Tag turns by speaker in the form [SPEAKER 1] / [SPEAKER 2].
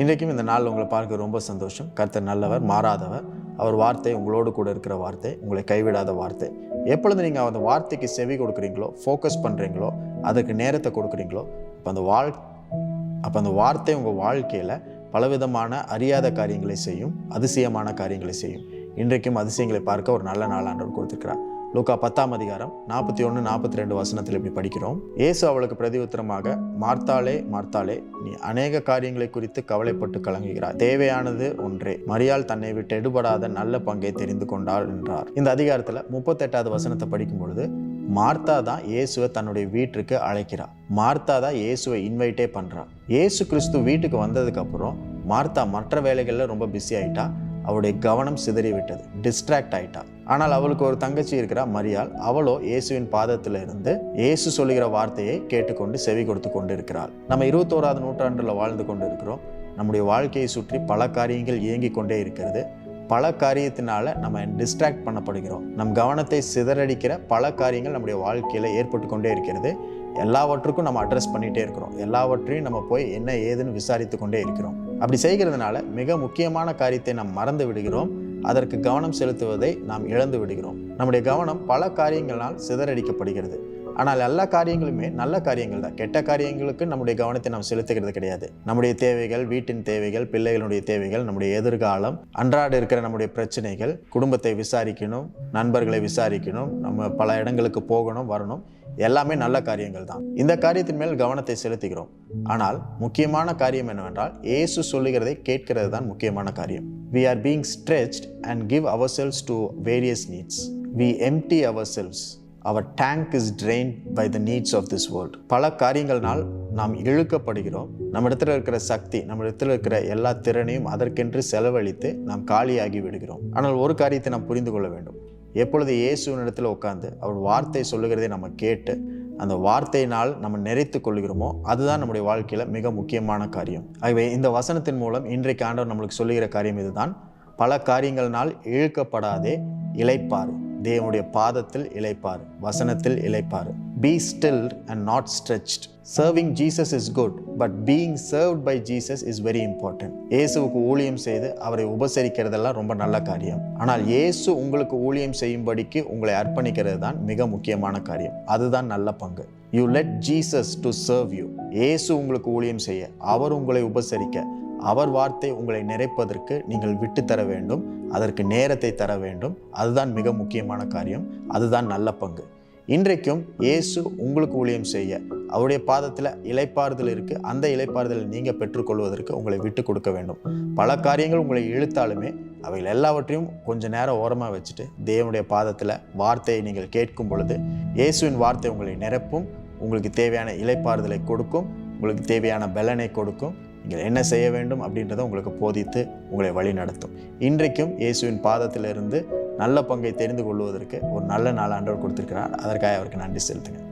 [SPEAKER 1] இன்றைக்கும் இந்த நாள் உங்களை பார்க்க ரொம்ப சந்தோஷம். கர்த்தர் நல்லவர், மாறாதவர். அவர் வார்த்தை உங்களோடு கூட இருக்கிற வார்த்தை, உங்களை கைவிடாத வார்த்தை. எப்பொழுது நீங்கள் அந்த வார்த்தைக்கு செவி கொடுக்குறீங்களோ, ஃபோக்கஸ் பண்ணுறீங்களோ, அதுக்கு நேரத்தை கொடுக்குறீங்களோ, அப்போ அந்த வார்த்தை உங்கள் வாழ்க்கையில் பலவிதமான அறியாத காரியங்களை செய்யும், அதிசயமான காரியங்களை செய்யும். இன்றைக்கும் அதிசயங்களை பார்க்க ஒரு நல்ல நாள் ஆண்டவர் கொடுத்திருக்கிறார். லூக்கா 10ஆம் அதிகாரம் 41, 42 வசனத்தில் இப்படி படிக்கிறோம். இயேசு அவளுக்கு பிரதியுத்தரமாக, மார்த்தாளே மார்த்தாளே, நீ அநேக காரியங்களை குறித்து கவலைப்பட்டு கலங்குகிறாய், தேவையானது ஒன்றே, மரியாள் தன்னை விட்டு எடுபடாத நல்ல பங்கை தெரிந்து கொண்டாள் என்றார். இந்த அதிகாரத்தில் 38வது வசனத்தை படிக்கும் பொழுது, மார்த்தா தான் இயேசுவை தன்னுடைய வீட்டிற்கு அழைக்கிறார். மார்த்தா தான் இயேசுவை இன்வைட்டே பண்றா. இயேசு கிறிஸ்து வீட்டுக்கு வந்ததுக்கு அப்புறம் மார்த்தா மற்ற வேலைகளில் ரொம்ப பிஸி ஆயிட்டா. அவளுடைய கவனம் சிதறி விட்டது, டிஸ்ட்ராக்ட் ஆயிட்டா. ஆனால் அவளுக்கு ஒரு தங்கச்சி இருக்கிறா, மரியாள். அவளோ இயேசுவின் பாதத்தில் இருந்து இயேசு சொல்லுகிற வார்த்தையை கேட்டுக்கொண்டு செவி கொடுத்து கொண்டு இருக்கிறாள். நம்ம 21ஆவது நூற்றாண்டில் வாழ்ந்து கொண்டு இருக்கிறோம். நம்முடைய வாழ்க்கையை சுற்றி பல காரியங்கள் இயங்கி கொண்டே இருக்கிறது. பல காரியத்தினால நம்ம டிஸ்ட்ராக்ட் பண்ணப்படுகிறோம். நம் கவனத்தை சிதறடிக்கிற பல காரியங்கள் நம்முடைய வாழ்க்கையில் ஏற்பட்டு கொண்டே இருக்கிறது. எல்லாவற்றுக்கும் நம்ம அட்ரஸ் பண்ணிகிட்டே இருக்கிறோம். எல்லாவற்றையும் நம்ம போய் என்ன ஏதுன்னு விசாரித்து கொண்டே இருக்கிறோம். அப்படி செய்கிறதுனால மிக முக்கியமான காரியத்தை நாம் மறந்து விடுகிறோம். அதற்கு கவனம் செலுத்துவதை நாம் இழந்து விடுகிறோம். நம்முடைய கவனம் பல காரியங்களால் சிதறடிக்கப்படுகிறது. ஆனால் எல்லா காரியங்களுமே நல்ல காரியங்கள் தான். கெட்ட காரியங்களுக்கு நம்முடைய கவனத்தை நாம் செலுத்துகிறது கிடையாது. நம்முடைய தேவைகள், வீட்டின் தேவைகள், பிள்ளைகளுடைய தேவைகள், நம்முடைய எதிர்காலம், அன்றாட இருக்கிற நம்முடைய பிரச்சனைகள், குடும்பத்தை விசாரிக்கணும், நண்பர்களை விசாரிக்கணும், நம்ம பல இடங்களுக்கு போகணும், வரணும், எல்லாமே நல்ல காரியங்கள் தான். இந்த காரியத்தின் மேல் கவனத்தை செலுத்துகிறோம். ஆனால் முக்கியமான காரியம் என்னவென்றால், இயேசு சொல்லுகிறதை கேட்கிறது தான் முக்கியமான காரியம். We are being stretched and give ourselves to various needs. We empty ourselves. Our tank is drained by the needs of this world. பல காரியங்கள்னால் நாம் இழுக்கப்படுகிறோம். நம்ம இடத்துல இருக்கிற சக்தி, நம்ம இடத்துல இருக்கிற எல்லா திறனையும் அதற்கென்று செலவழித்து நாம் காலியாகி விடுகிறோம். ஆனால் ஒரு காரியத்தை நாம் புரிந்து கொள்ள வேண்டும். எப்பொழுது இயேசுவின் இடத்துல உட்கார்ந்து அவர் வார்த்தை சொல்லுகிறதை நம்ம கேட்டு அந்த வார்த்தையினால் நம்ம நிறைத்து கொள்கிறோமோ, அதுதான் நம்முடைய வாழ்க்கையில் மிக முக்கியமான காரியம். ஆகவே இந்த வசனத்தின் மூலம் இன்றைக்கு ஆண்டவர் நம்மளுக்கு சொல்லுகிற காரியம் இதுதான். பல காரியங்கள்னால் இழுக்கப்படாதே, இளைப்பாறு. தேவனுடைய பாதத்தில் இளைப்பாறு, வசனத்தில் இளைப்பாறு. Be still and not stretched. Serving Jesus is good, but being served by Jesus is very important. இயேசுவுக்கு ஊழியம் செய்து அவரை உபசரிக்கிறதெல்லாம் ரொம்ப நல்ல காரியம். ஆனால் இயேசு உங்களுக்கு ஊழியம் செய்யும்படிக்கு உங்களை அர்ப்பணிக்கிறது தான் மிக முக்கியமான காரியம். அதுதான் நல்ல பங்கு. You let Jesus to serve you. இயேசு உங்களுக்கு ஊழியம் செய்ய, அவர் உங்களை உபசரிக்க, அவர் வார்த்தை உங்களை நிறைப்பதற்கு நீங்கள் விட்டு தர வேண்டும். அதற்கு நேரத்தை தர வேண்டும். அதுதான் மிக முக்கியமான காரியம். அதுதான் நல்ல பங்கு. இன்றைக்கும் இயேசு உங்களுக்கு ஊழியம் செய்ய, அவருடைய பாதத்தில் இளைப்பாறுதல் இருக்குது. அந்த இளைப்பாறுதலை நீங்கள் பெற்றுக்கொள்வதற்கு உங்களை விட்டு கொடுக்க வேண்டும். பல காரியங்கள் உங்களை இழுத்தாலுமே அவைகள் எல்லாவற்றையும் கொஞ்சம் நேரம் ஓரமாக வச்சுட்டு தேவனுடைய பாதத்தில் வார்த்தையை நீங்கள் கேட்கும் பொழுது இயேசுவின் வார்த்தை உங்களை நிரப்பும். உங்களுக்கு தேவையான இளைப்பாறுதலை கொடுக்கும், உங்களுக்கு தேவையான பலனை கொடுக்கும். நீங்கள் என்ன செய்ய வேண்டும் அப்படின்றத உங்களுக்கு போதித்து உங்களை வழி நடத்தும். இன்றைக்கும் இயேசுவின் பாதத்திலிருந்து நல்ல பங்கை தெரிந்து கொள்வதற்கு ஒரு நல்ல நாள் ஆண்டவர் கொடுத்திருக்கிறார். அதற்காக அவருக்கு நன்றி செலுத்துங்க.